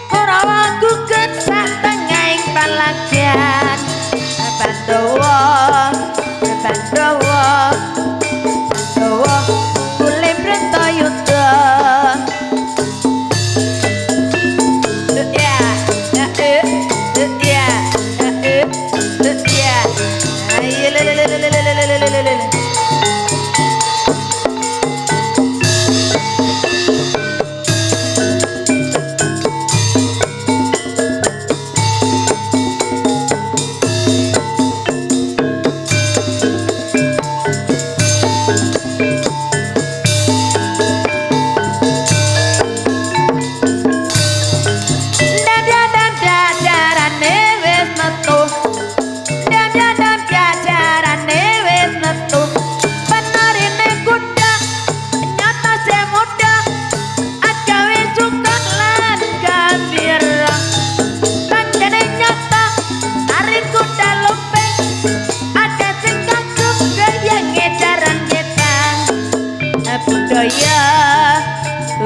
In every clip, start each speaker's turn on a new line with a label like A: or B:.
A: Kurawa guget sak tengahing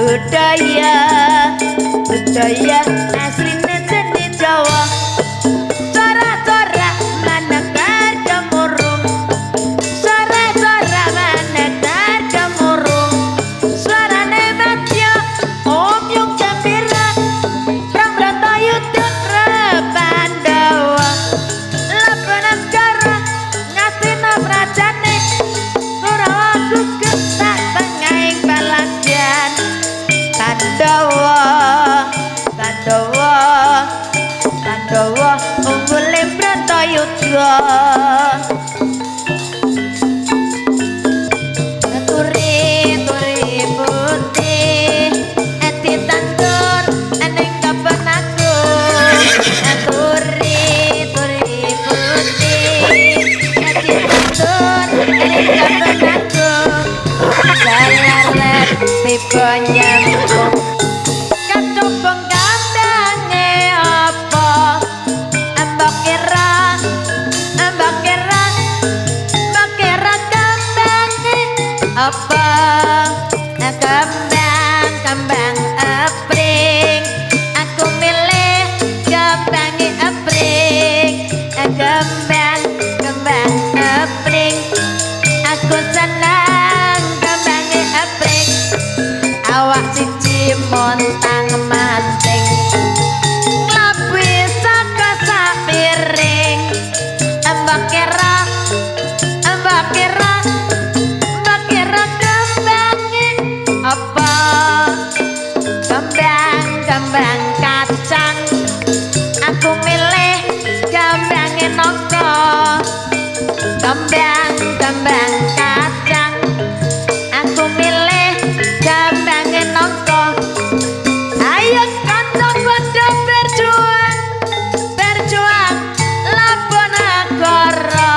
A: budaya budaya asline seni Jawa cara-cara manekar gemuruh cara-cara manekar gemuruh suarane madya om yung gembira rang brantayu putra Pandawa labanan cara ngastina prajane Kurawa gugus sak tengahing balagyan Pandawa Pandawa Pandawa unggule Bratayuda turi putih ati tandur aning kapan aku turi putih ati tandur aning kapan aku salaret tipe nyambung kacobong kandange apa mbak kira kambange apa kambang apring aku milih kambange apring kambang apring aku senang kambange apring awak siji montang manting nglabuhi saka sapiring mbak kira kambange apa kambang kacang aku milih kambange nangka kambang kacang aku milih kambange nangka ayo kanca padha berjuang labon negara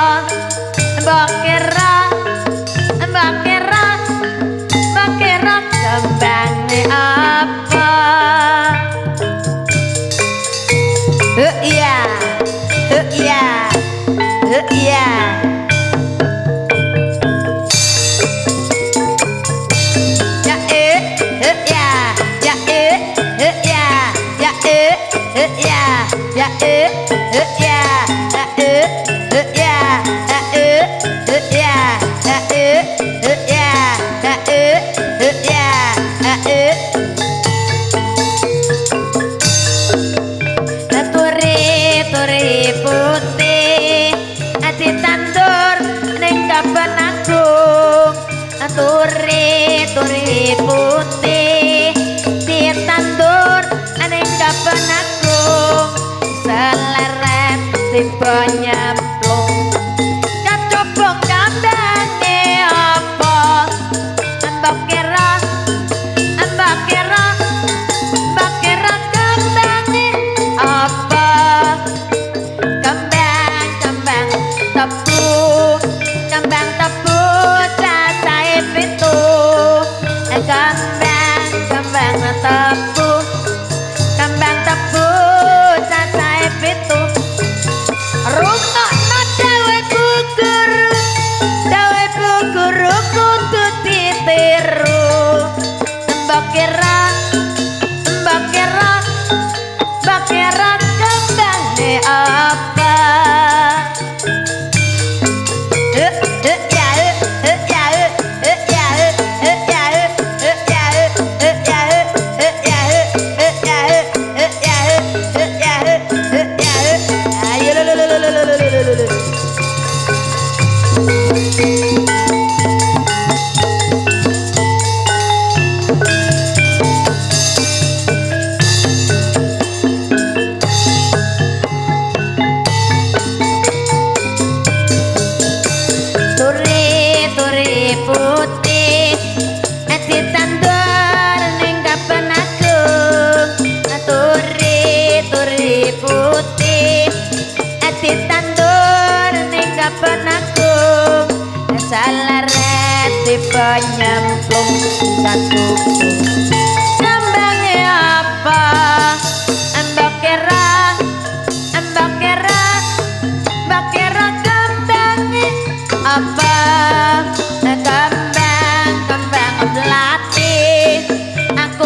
A: mbok kira kambange apa iya turi putih ati tandur ning kapan agung turi putih ditandur ning kapan agung seleret tiba nyemplung kacobong kambange apa mbok kira kambange apa kambang tebu cacahe pitu kambang tebu cacahe pitu rungokno dawe guru kudu ditiru mbok kira kambange apa turi putih ati tandur ning kapan agung turi putih ati tandur ning kapan agung salaret tipe nyemplung kakuku kambange apa mbok kira kambange apa kambang melati aku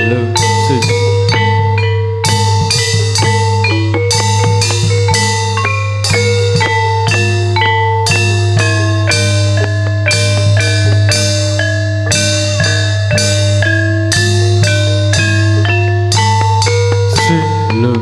B: lo si lo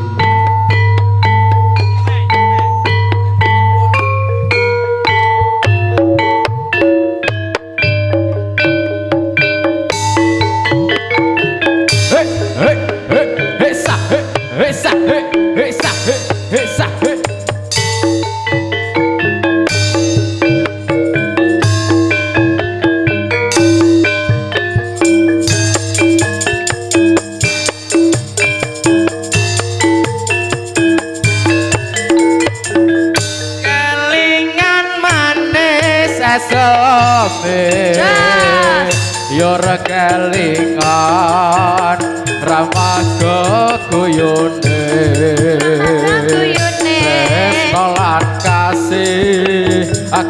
B: Yor kelingan ramaga guyune sekolah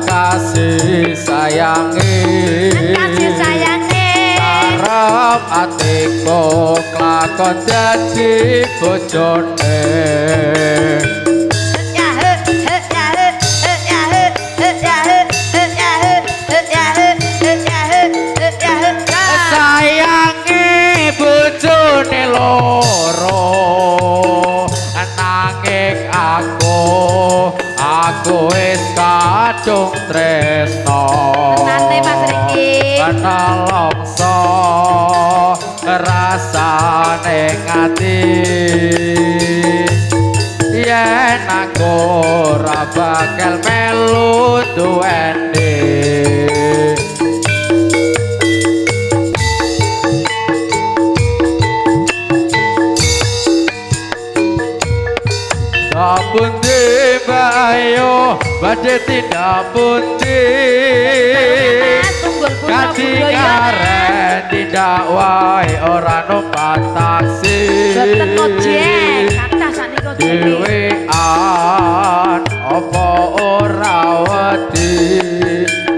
B: kasih sayangi arep atiku klakon dadi bojone loro nanging aku wis kadung tresno
A: nate Mas Riki
B: nelongso rasane ngati yen aku ora bakal melu duweni pundi bayo badhe tidak pundi kadikaren tidak wae ora numpak taksi dhewean apa ora wedi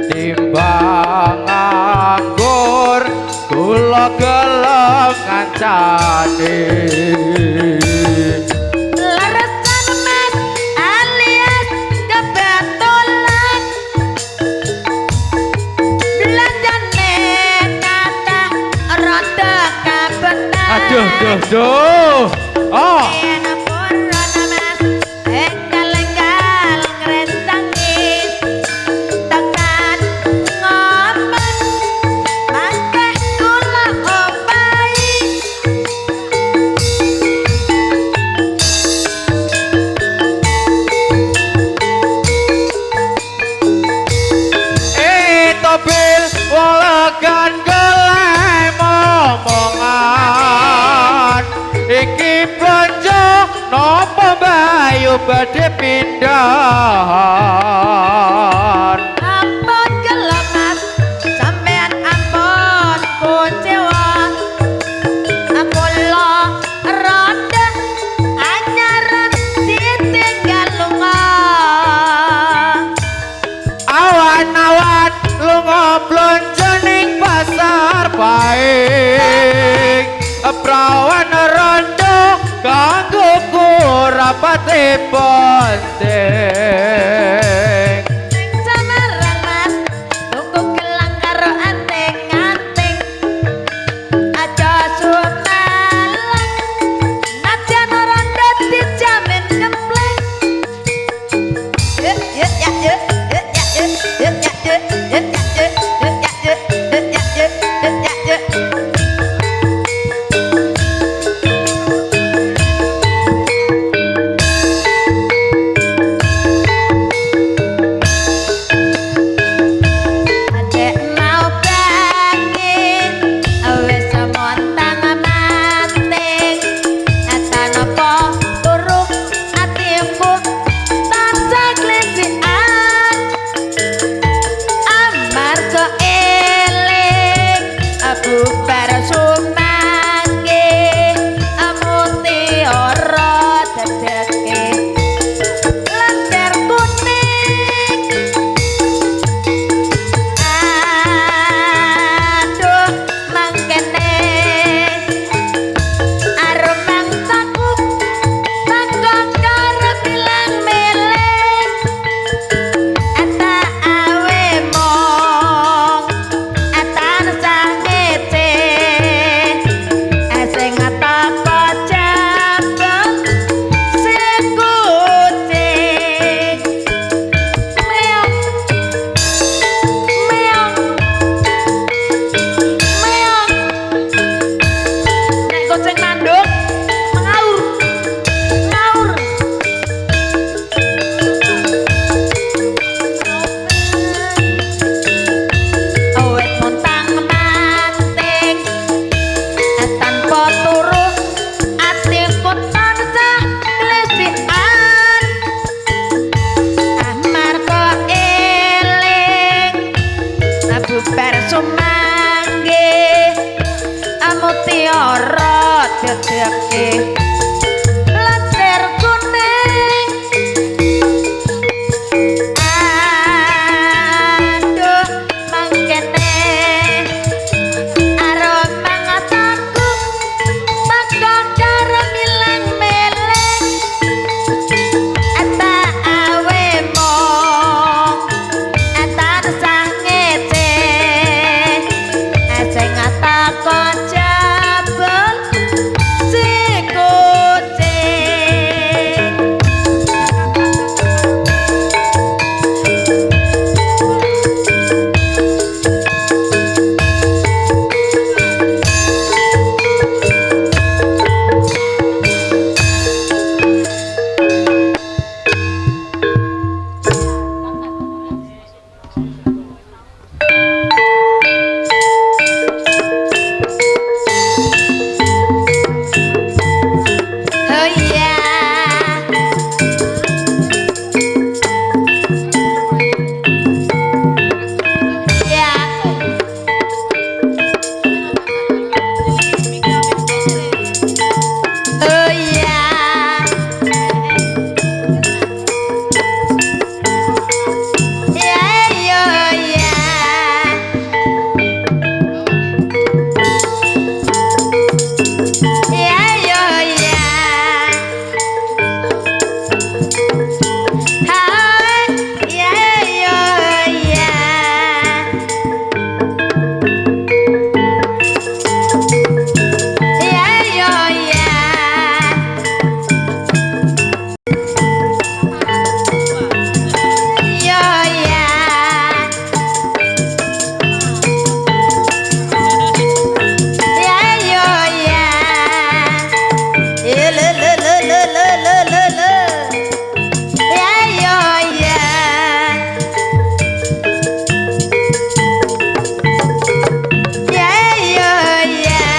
B: timbang nganggur kula gelem kancane Duh. Oh. Tobil walakan gelem omongan iki blonjo nopo bayu badhe pindahan
A: ampun gelemas sampean ampun kucewa aku lo ronda anyaran ditinggal lunga
B: awan-awan lunga blonjo ning pasar baik prawan rondo kanggo kurapate penting
A: samaran mas tuku gelang karo anting-anting aja sunalang najan rondo dijamin gembleng dedeke lentir kuning aduh mangkene aroma ngataku maka karo milang meleng eta awe mong eta sang ngece sing ngatakon jabal si kucing oh yeah oh yeah yeah yo yeah yeah yo yeah hi yeah yo yeah yeah yo yeah yo yeah yeah yo yeah le le le le le le le le yeah yo yeah yeah yo yeah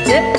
A: yeah